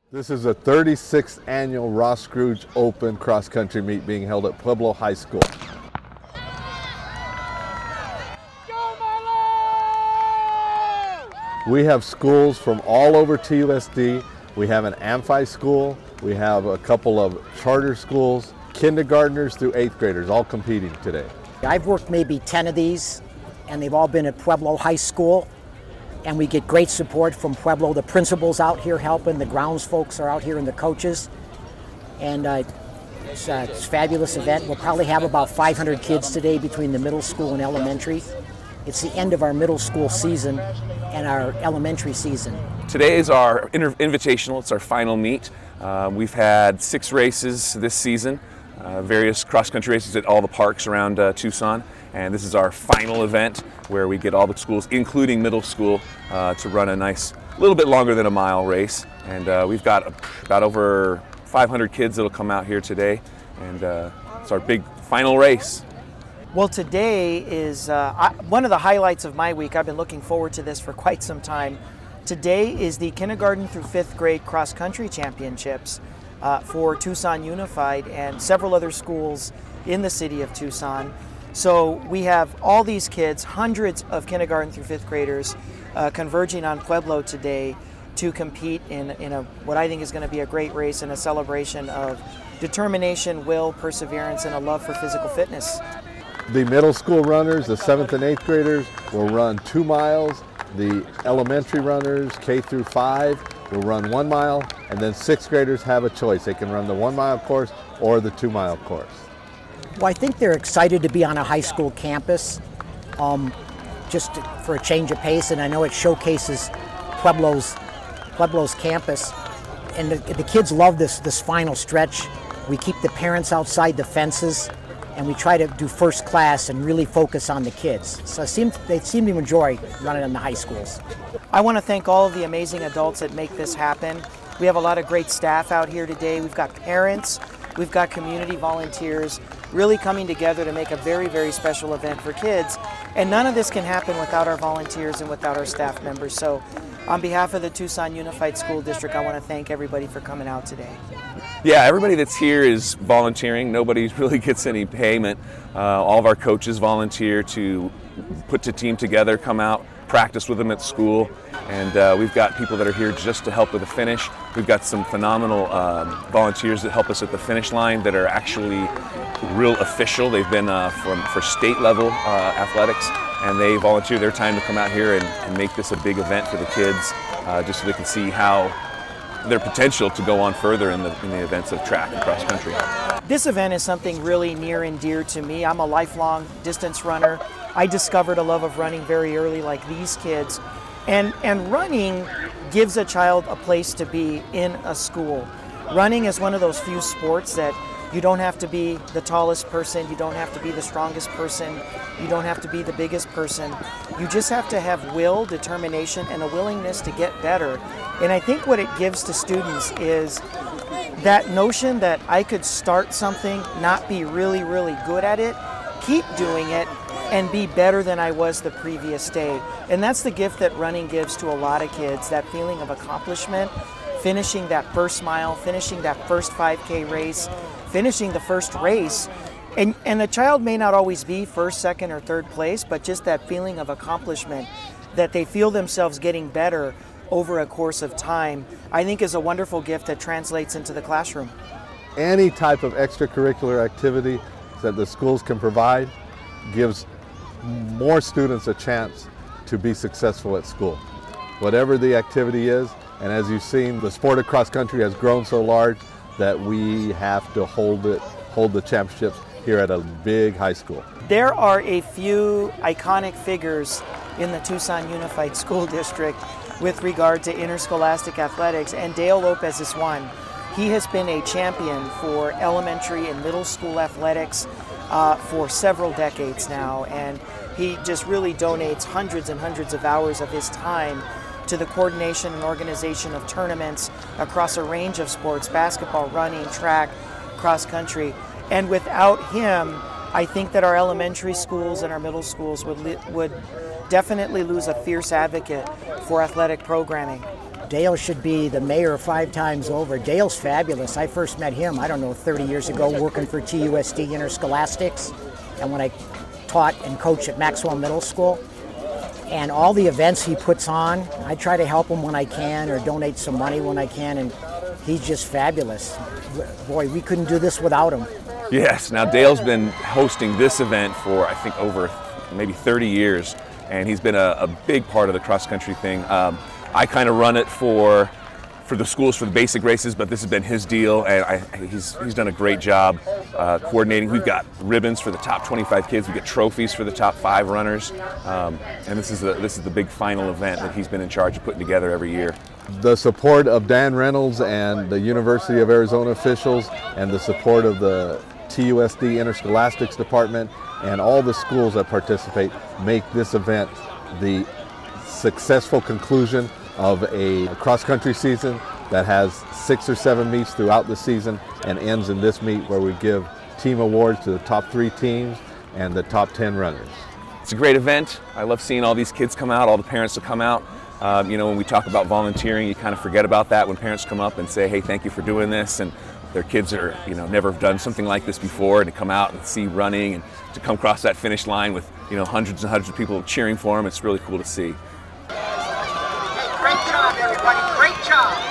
This is a 36th annual Ross Scrooge Open cross country meet being held at Pueblo High School. We have schools from all over TUSD. We have an Amphi school, we have a couple of charter schools, kindergartners through 8th graders all competing today. I've worked maybe 10 of these, and they've all been at Pueblo High School. And we get great support from Pueblo. The principals out here helping, the grounds folks are out here, and the coaches. And it's a fabulous event. We'll probably have about 500 kids today between the middle school and elementary. It's the end of our middle school season and our elementary season. Today is our invitational. It's our final meet. We've had 6 races this season, various cross-country races at all the parks around Tucson. And this is our final event where we get all the schools, including middle school, to run a nice, little bit longer than a mile race. And we've got about over 500 kids that'll come out here today. And it's our big final race. Well, today is one of the highlights of my week. I've been looking forward to this for quite some time. Today is the kindergarten through 5th grade cross-country championships for Tucson Unified and several other schools in the city of Tucson. So we have all these kids, hundreds of kindergarten through 5th graders converging on Pueblo today to compete in what I think is going to be a great race and a celebration of determination, will, perseverance, and a love for physical fitness. The middle school runners, the 7th and 8th graders, will run 2 miles. The elementary runners, K through 5, will run 1 mile. And then 6th graders have a choice. They can run the 1 mile course or the 2 mile course. Well, I think they're excited to be on a high school campus, just for a change of pace, and I know it showcases Pueblo's campus. And the kids love this final stretch. We keep the parents outside the fences, and we try to do first class and really focus on the kids. So they seem to enjoy running in the high schools. I want to thank all of the amazing adults that make this happen. We have a lot of great staff out here today. We've got parents, we've got community volunteers, really coming together to make a very, very special event for kids. And none of this can happen without our volunteers and without our staff members. So on behalf of the Tucson Unified School District, I want to thank everybody for coming out today. Yeah, everybody that's here is volunteering. Nobody really gets any payment. All of our coaches volunteer to put the team together, come out, practice with them at school. And we've got people that are here just to help with the finish. We've got some phenomenal volunteers that help us at the finish line that are actually real official. They've been for state level athletics, and they volunteer their time to come out here and make this a big event for the kids, just so they can see how their potential to go on further in the events of track and cross country. This event is something really near and dear to me. I'm a lifelong distance runner. I discovered a love of running very early, like these kids. And running gives a child a place to be in a school. Running is one of those few sports that you don't have to be the tallest person, you don't have to be the strongest person, you don't have to be the biggest person. You just have to have will, determination, and a willingness to get better. And I think what it gives to students is that notion that I could start something, not be really, really good at it, keep doing it, and be better than I was the previous day. And that's the gift that running gives to a lot of kids, that feeling of accomplishment, finishing that first mile, finishing that first 5K race, finishing the first race. And a child may not always be first, second, or third place, but just that feeling of accomplishment, that they feel themselves getting better over a course of time, I think is a wonderful gift that translates into the classroom. Any type of extracurricular activity that the schools can provide gives more students a chance to be successful at school, whatever the activity is. And as you've seen, the sport of cross country has grown so large that we have to hold the championships here at a big high school. There are a few iconic figures in the Tucson Unified School District with regard to interscholastic athletics, and Dale Lopez is one. He has been a champion for elementary and middle school athletics for several decades now, and he just really donates hundreds and hundreds of hours of his time to the coordination and organization of tournaments across a range of sports: basketball, running, track, cross country. And without him, I think that our elementary schools and our middle schools would definitely lose a fierce advocate for athletic programming. Dale should be the mayor 5 times over. Dale's fabulous. I first met him, I don't know, 30 years ago working for TUSD Interscholastics, and when I taught and coached at Maxwell Middle School. And all the events he puts on, I try to help him when I can or donate some money when I can, and he's just fabulous. Boy, we couldn't do this without him. Yes, now Dale's been hosting this event for I think over maybe 30 years, and he's been a big part of the cross-country thing. I kind of run it for the schools for the basic races, but this has been his deal, and he's done a great job coordinating. We've got ribbons for the top 25 kids. We get trophies for the top 5 runners, and this is the big final event that he's been in charge of putting together every year. The support of Dan Reynolds and the University of Arizona officials, and the support of the TUSD Interscholastics Department and all the schools that participate make this event the successful conclusion of a cross-country season that has 6 or 7 meets throughout the season and ends in this meet where we give team awards to the top 3 teams and the top 10 runners. It's a great event. I love seeing all these kids come out, all the parents will come out. You know, when we talk about volunteering, you kind of forget about that when parents come up and say, hey, thank you for doing this, and their kids are, you know, never have done something like this before, and to come out and see running and to come across that finish line with, you know, hundreds and hundreds of people cheering for them, it's really cool to see. Great job, everybody. Great job.